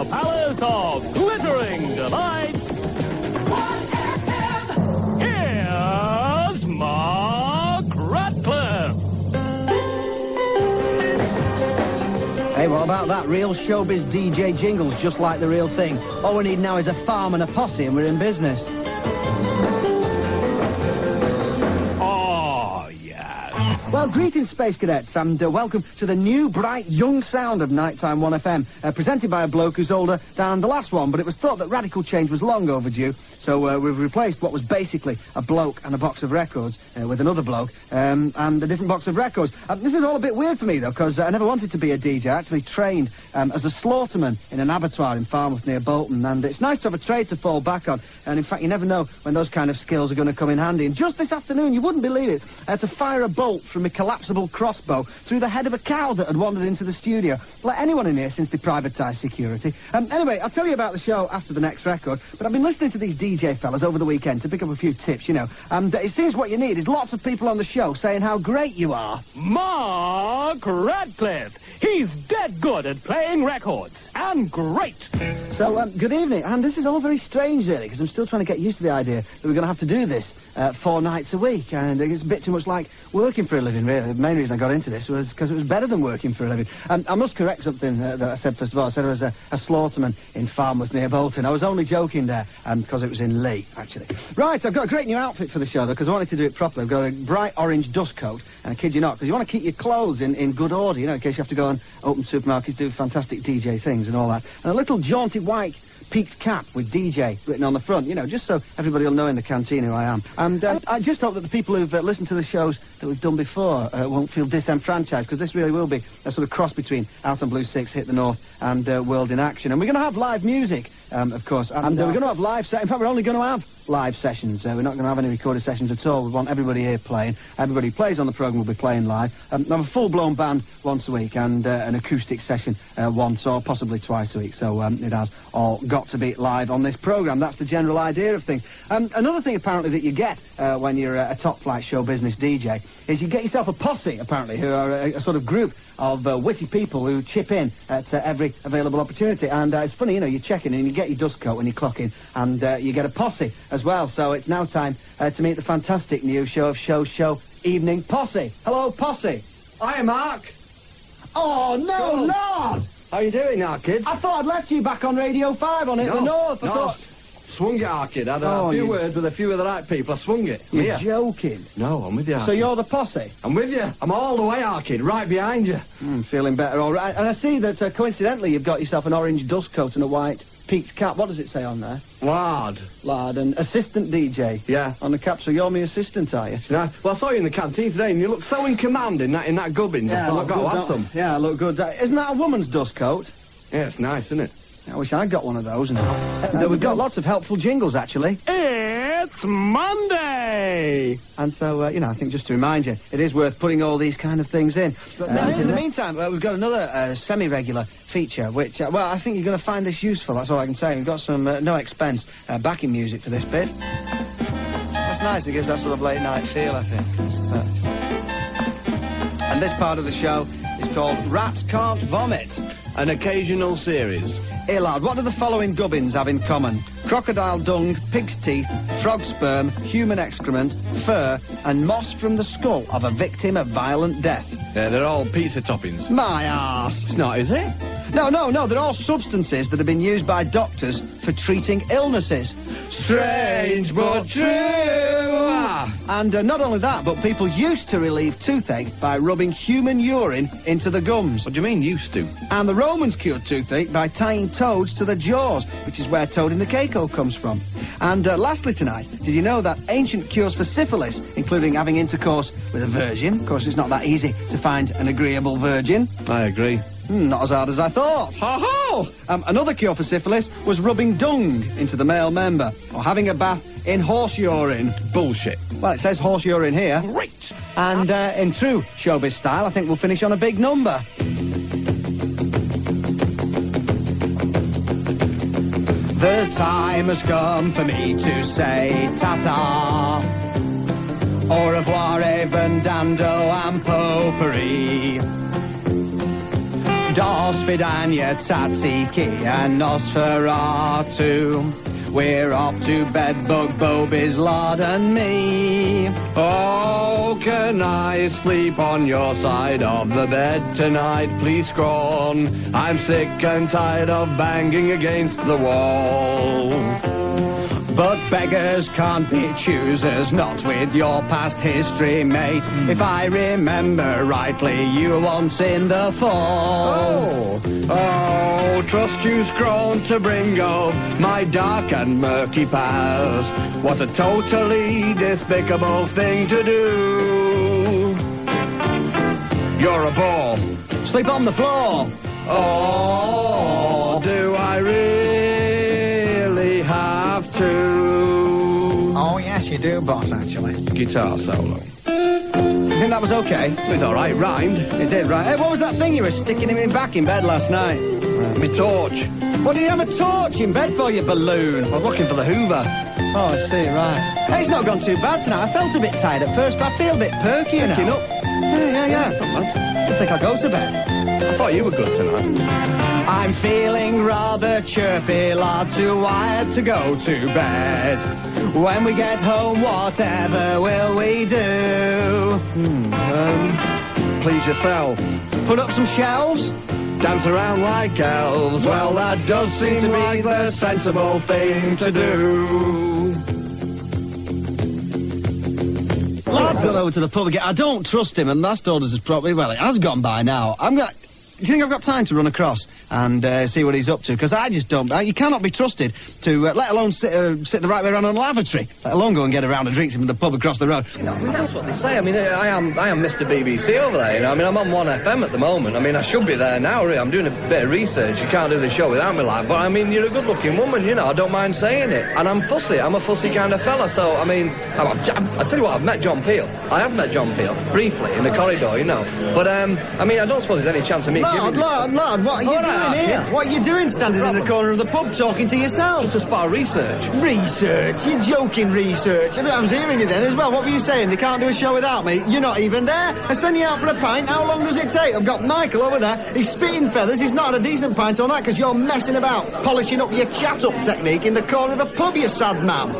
the palace of glittering delights, here's Mark Radcliffe. Hey, what about that? Real showbiz DJ jingles, just like the real thing. All we need now is a farm and a posse, and we're in business. Well, greetings, Space Cadets, and welcome to the new, bright, young sound of Nighttime 1FM, presented by a bloke who's older than the last one, but it was thought that radical change was long overdue, so we've replaced what was basically a bloke and a box of records with another bloke and a different box of records. This is all a bit weird for me, though, because I never wanted to be a DJ. I actually trained as a slaughterman in an abattoir in Farmouth near Bolton, and it's nice to have a trade to fall back on, and in fact, you never know when those kind of skills are going to come in handy. And just this afternoon, you wouldn't believe it, to fire a bolt from a collapsible crossbow through the head of a cow that had wandered into the studio. Let anyone in here since they privatised security. Anyway, I'll tell you about the show after the next record, but I've been listening to these DJ fellas over the weekend to pick up a few tips, you know, and it seems what you need is lots of people on the show saying how great you are. Mark Radcliffe. He's dead good at playing records, and great. So, good evening, and this is all very strange, really, because I'm still trying to get used to the idea that we're going to have to do this 4 nights a week, and it's a bit too much like working for a living, really. The main reason I got into this was because it was better than working for a living. I must correct something that I said first of all. I said I was a slaughterman in Farmouth near Bolton. I was only joking there, because it was in Lee, actually. Right, I've got a great new outfit for the show, though, because I wanted to do it properly. I've got a bright orange dust coat, and I kid you not, because you want to keep your clothes in good order, you know, in case you have to go and open supermarkets, do fantastic DJ things and all that. And a little jaunty white peaked cap with DJ written on the front, you know, just so everybody will know in the canteen who I am. And I just hope that the people who've listened to the shows that we've done before won't feel disenfranchised, because this really will be a sort of cross between Out on Blue 6, Hit the North, and World in Action. And we're going to have live music, of course, and we're going to have live in fact, we're only going to have live sessions. We're not going to have any recorded sessions at all. We want everybody here playing. Everybody who plays on the programme will be playing live. Have a full-blown band once a week and an acoustic session once or possibly twice a week. So it has all got to be live on this programme. That's the general idea of things. Another thing, apparently, that you get when you're a top-flight show business DJ is you get yourself a posse, apparently, who are a sort of group of witty people who chip in at every available opportunity. And it's funny, you know, you check in and you get your dust coat when you clock in, and you get a posse as well. So it's now time to meet the fantastic new show of Show Evening Posse. Hello, Posse. Hiya, Mark. Oh, no, Lord! How you doing now, kid? I thought I'd left you back on Radio 5 on Hit the North. I thought... Swung it, Arkid. I had a few words with a few of the right people. I swung it. You're joking. No, I'm with you, Arkid. So you're the posse? I'm with you. I'm all the way, Arkid. Right behind you. Feeling better, all right. And I see that, coincidentally, you've got yourself an orange dust coat and a white peaked cap. What does it say on there? Lard. Lard, and assistant DJ. Yeah. On the cap, so you're my assistant, are you? Yeah. Well, I saw you in the canteen today, and you look so in command in that gubbins. Yeah, I thought I've got to have some. Yeah, I look good. Isn't that a woman's dust coat? Yeah, it's nice, isn't it? I wish I'd got one of those now. We've got lots of helpful jingles, actually. It's Monday! And so, you know, I think just to remind you, it is worth putting all these kind of things in. In the meantime, we've got another semi-regular feature, which, well, I think you're going to find this useful, that's all I can say. We've got some no-expense backing music for this bit. That's nice, it gives that sort of late-night feel, I think. And this part of the show is called Rats Can't Vomit. An occasional series. Here, lad, what do the following gubbins have in common? Crocodile dung, pig's teeth, frog sperm, human excrement, fur, and moss from the skull of a victim of violent death. Yeah, they're all pizza toppings. My arse. It's not, is it? No, they're all substances that have been used by doctors for treating illnesses. Strange but true! And not only that, but people used to relieve toothache by rubbing human urine into the gums. What do you mean, used to? And the Romans cured toothache by tying toads to their jaws, which is where toad in the Keiko comes from. And lastly tonight, did you know that ancient cures for syphilis, including having intercourse with a virgin, of course it's not that easy to find an agreeable virgin. I agree. Not as hard as I thought. Ho-ho! Another cure for syphilis was rubbing dung into the male member, or having a bath in horse urine. Bullshit. Well, it says horse urine here. Great! And in true showbiz style, I think we'll finish on a big number. The time has come for me to say ta-ta. Au revoir, even dando and potpourri. Dos Vidania Tzatziki and Nosferatu. We're off to bed, Bug, Bobies, Lard and me. Oh, can I sleep on your side of the bed tonight, please, Scrawn? I'm sick and tired of banging against the wall. But beggars can't be choosers, not with your past history, mate. If I remember rightly, you were once in the fall. Oh, trust you, Scrawn, to bring up my dark and murky past. What a totally despicable thing to do. You're a bore. Sleep on the floor. Oh, do I really have to? Oh, yes, you do, boss, actually. Guitar solo. You think that was okay? It was all right, rhymed. It did, right. Hey, what was that thing you were sticking him in back in bed last night? Me torch. What did you have a torch in bed for, you balloon? I was looking for the Hoover. Oh, I see, right. Hey, it's not gone too bad tonight. I felt a bit tired at first, but I feel a bit perkier now. Picking up. Yeah. I think I'll go to bed. I thought you were good tonight. I'm feeling rather chirpy, lad, too wired to go to bed. When we get home, whatever will we do? Please yourself. Put up some shelves? Dance around like elves. Well, that does seem to be the sensible thing to do. Lad's gone over to the pub again. I don't trust him, and that's told us probably, well, it has gone by now. Do you think I've got time to run across and see what he's up to? Because I just don't. You cannot be trusted to, let alone sit the right way around on a lavatory, let alone go and get a round of drinks from the pub across the road. You know, I mean, that's what they say. I mean, I am Mr. BBC over there, you know. I mean, I'm on 1FM at the moment. I mean, I should be there now, really. I'm doing a bit of research. You can't do the show without me, like. But, I mean, you're a good-looking woman, you know. I don't mind saying it. And I'm fussy. I'm a fussy kind of fella. So, I mean, I tell you what, I've met John Peel. I have met John Peel, briefly, in the corridor, you know. But, I mean, I don't suppose there's any chance of me giving... Lard, what are you doing here? What are you doing standing in the corner of the pub talking to yourself? Just as part of research. Research? You're joking research. I mean, I was hearing you then as well. What were you saying? They can't do a show without me? You're not even there. I send you out for a pint. How long does it take? I've got Michael over there. He's spitting feathers. He's not had a decent pint all night because you're messing about, polishing up your chat-up technique in the corner of a pub, you sad man.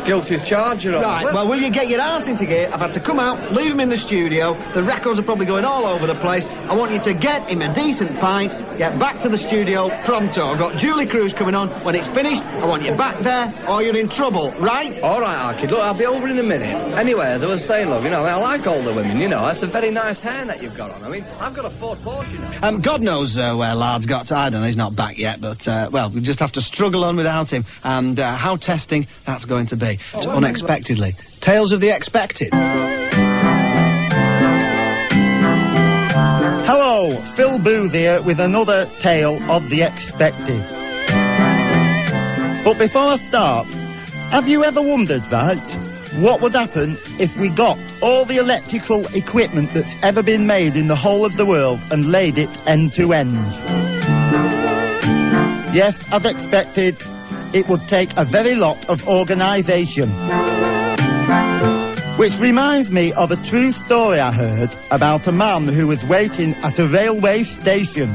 Guilty as charged, you know. Right, well, will you get your arse into gear? I've had to come out, leave him in the studio. The records are probably going all over the place. I want you to get him a decent pint, get back to the studio pronto. I've got Julie Cruz coming on. When it's finished, I want you back there or you're in trouble, right? All right, Archie. Look, I'll be over in a minute. Anyway, as I was saying, love, you know, I like older women, you know. That's a very nice hairnet you've got on. I mean, I've got a Ford Porsche, you know. God knows where Lard's got to. I don't know, he's not back yet, but, well, we just have to struggle on without him. And how testing that's going to be. Unexpectedly. Tales of the Expected. Hello, Phil Booth here with another Tale of the Expected. But before I start, have you ever wondered, right, what would happen if we got all the electrical equipment that's ever been made in the whole of the world and laid it end to end? Yes, as expected, it would take a very lot of organisation. Which reminds me of a true story I heard about a man who was waiting at a railway station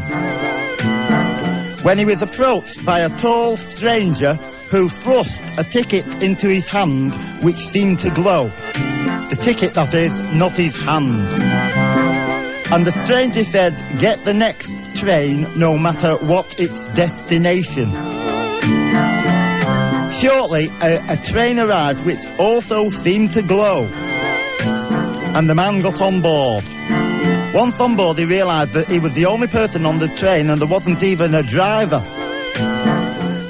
when he was approached by a tall stranger who thrust a ticket into his hand which seemed to glow. The ticket, that is, not his hand. And the stranger said, "Get the next train no matter what its destination." Shortly, a train arrived which also seemed to glow, and the man got on board. Once on board, he realised that he was the only person on the train and there wasn't even a driver.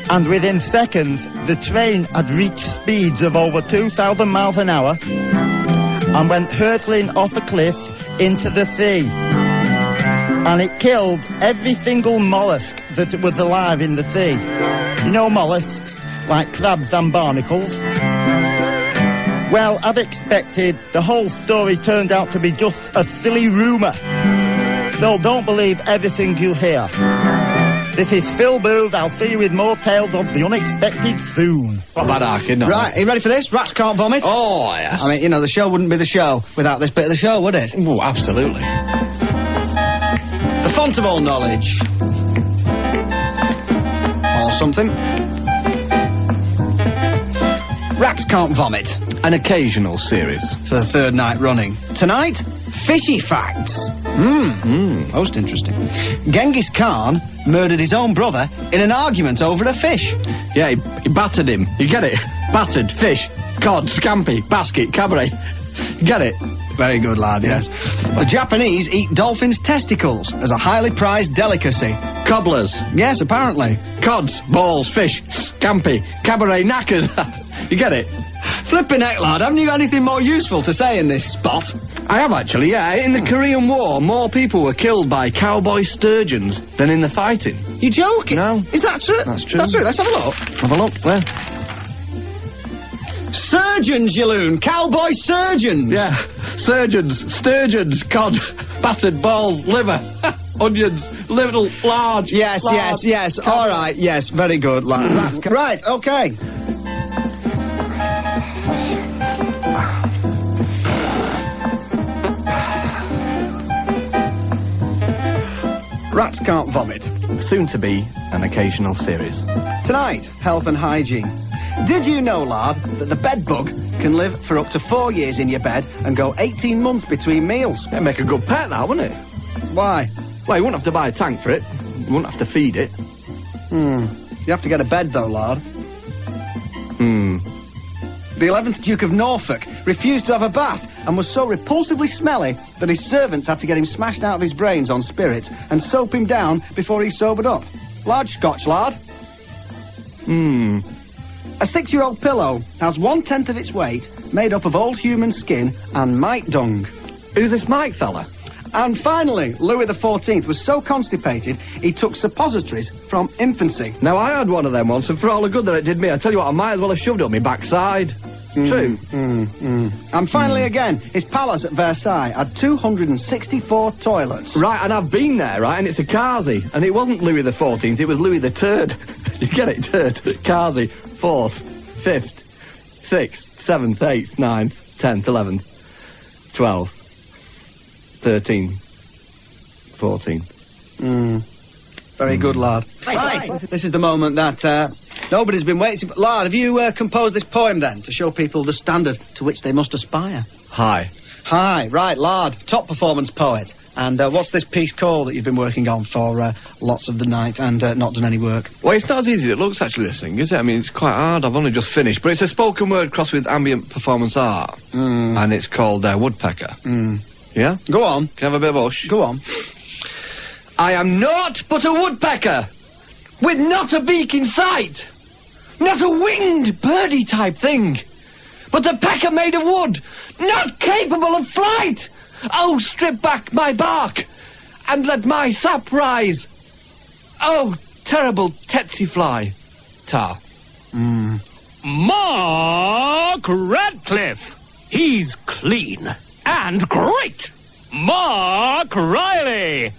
And within seconds, the train had reached speeds of over 2,000 miles an hour and went hurtling off a cliff into the sea. And it killed every single mollusk that was alive in the sea. You know mollusks? Like crabs and barnacles. Well, as expected, the whole story turned out to be just a silly rumour. So don't believe everything you hear. This is Phil Booth. I'll see you with more tales of the unexpected soon. Not bad, Archie, no. Right, are you ready for this? Rats can't vomit? Oh, yes. I mean, you know, the show wouldn't be the show without this bit of the show, would it? Oh, absolutely. The font of all knowledge. Or something. Rats can't vomit. An occasional series. For the third night running. Tonight, fishy facts. Most interesting. Genghis Khan murdered his own brother in an argument over a fish. Yeah, he battered him. You get it? Battered, fish, cod, scampi, basket, cabaret. You get it? Very good, lad, yes. The Japanese eat dolphins' testicles as a highly prized delicacy. Cobblers. Yes, apparently. Cods, balls, fish, scampi, cabaret, knackers. You get it? Flippin' heck, lad, haven't you got anything more useful to say in this spot? I have actually, yeah. In the Korean War, more people were killed by cowboy sturgeons than in the fighting. You joking? No. Is that true? That's true. That's true. Let's have a look. Have a look. Where? Surgeons, you loon! Cowboy surgeons! Yeah. Surgeons, sturgeons, cod, battered balls, liver, onions, little, large. Yes, large. yes. All right, yes, very good, lad. Right, okay. Rats can't vomit. Soon to be an occasional series. Tonight, health and hygiene. Did you know, lad, that the bed bug can live for up to 4 years in your bed and go 18 months between meals? It'd make a good pet, that, wouldn't it? Why? Well, you wouldn't have to buy a tank for it. You wouldn't have to feed it. You have to get a bed, though, lad. The 11th Duke of Norfolk refused to have a bath and was so repulsively smelly that his servants had to get him smashed out of his brains on spirits and soap him down before he sobered up. Large Scotch, lad. A 6-year-old pillow has 1/10 of its weight made up of old human skin and mite dung. Who's this Mike fella? And finally, Louis XIV was so constipated he took suppositories from infancy. Now, I had one of them once, and for all the good that it did me, I tell you what, I might as well have shoved it up my backside. True. And finally again, his palace at Versailles had 264 toilets. Right, and I've been there, right, and it's a Kazi. And it wasn't Louis XIV, it was Louis III. You get it, Turd? Kazi, 4th, 5th, 6th, 7th, 8th, 9th, 10th, 11th, 12th, 13th, 14th. Very good, lad. Right, this is the moment that nobody's been waiting for. Lad, have you composed this poem, then, to show people the standard to which they must aspire? Hi. Hi, right, lad, top performance poet. And what's this piece called that you've been working on for lots of the night and not done any work? Well, it's not as easy as it looks, actually, this thing, is it? I mean, it's quite hard. I've only just finished. But it's a spoken word crossed with ambient performance art. And it's called Woodpecker. Yeah? Go on. Can I have a bit of hush? Go on. I am naught but a woodpecker, with not a beak in sight. Not a winged birdie type thing, but a pecker made of wood, not capable of flight. Oh, strip back my bark, and let my sap rise. Oh, terrible tsetse fly. Tar. Mark Radcliffe. He's clean and great. Mark Riley.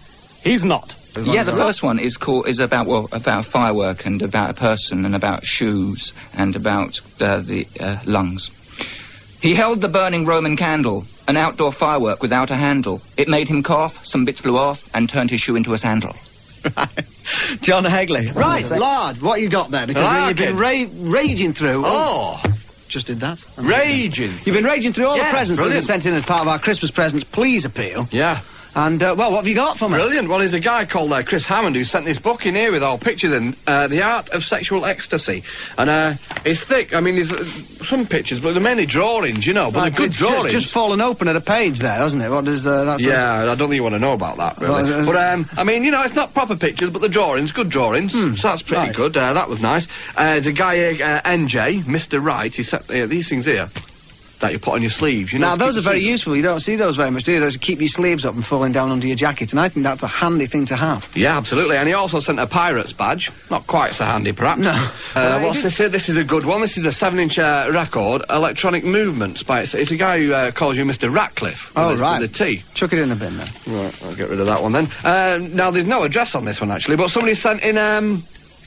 He's not. Yeah, the first one is about firework and about a person and about shoes and about the lungs. He held the burning Roman candle, an outdoor firework without a handle. It made him cough, some bits flew off, and turned his shoe into a sandal. John Hegley. Right, lad, what you got there? Because you've been raging through. Oh. Just did that. Raging. You've been raging through all the presents that have been brilliant. sent in as part of our Christmas presents. Please appeal. Yeah. And, well, what have you got for me? Brilliant. Well, there's a guy called Chris Hammond who sent this book in here with all pictures in, The Art of Sexual Ecstasy. And, it's thick. I mean, there's some pictures, but they're mainly drawings, you know, but they're good drawings. It's just fallen open at a page there, hasn't it? What does, that's... Yeah, I don't think you want to know about that, really. But, I mean, you know, it's not proper pictures, but the drawings, good drawings. So that's pretty good. That was nice. There's a guy here, NJ, Mr. Wright, he sent these things here that you put on your sleeves, you know. Now, those are very useful. You don't see those very much, do you? Those keep your sleeves up and falling down under your jacket, and I think that's a handy thing to have. Yeah, absolutely. And he also sent a pirate's badge. Not quite so handy, perhaps. No. What's this here? This is a good one. This is a 7-inch record, Electronic Movements, by it's a guy who calls you Mr. Ratcliffe. Right. With a T. Chuck it in a bin, then. Right, I'll get rid of that one, then. Now, there's no address on this one, actually, but somebody sent in,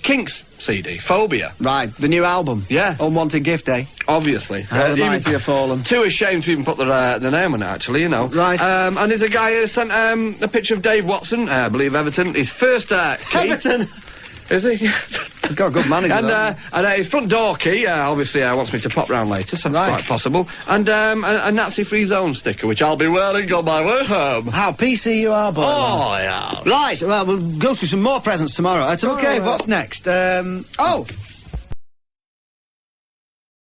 Kinks CD, Phobia. Right, the new album. Yeah. Unwanted gift, eh? obviously. How the mighty have fallen. Too ashamed to even put the name on it, actually, you know. Right. And there's a guy who sent a picture of Dave Watson, I believe Everton, his first key. Everton! Is he? You've got a good manager, and his front door key, obviously, wants me to pop round later, so that's quite possible. And a Nazi-free zone sticker, which I'll be wearing on my way home. How PC you are, boy. Oh, yeah. Right, well, we'll go through some more presents tomorrow. Okay, what's next?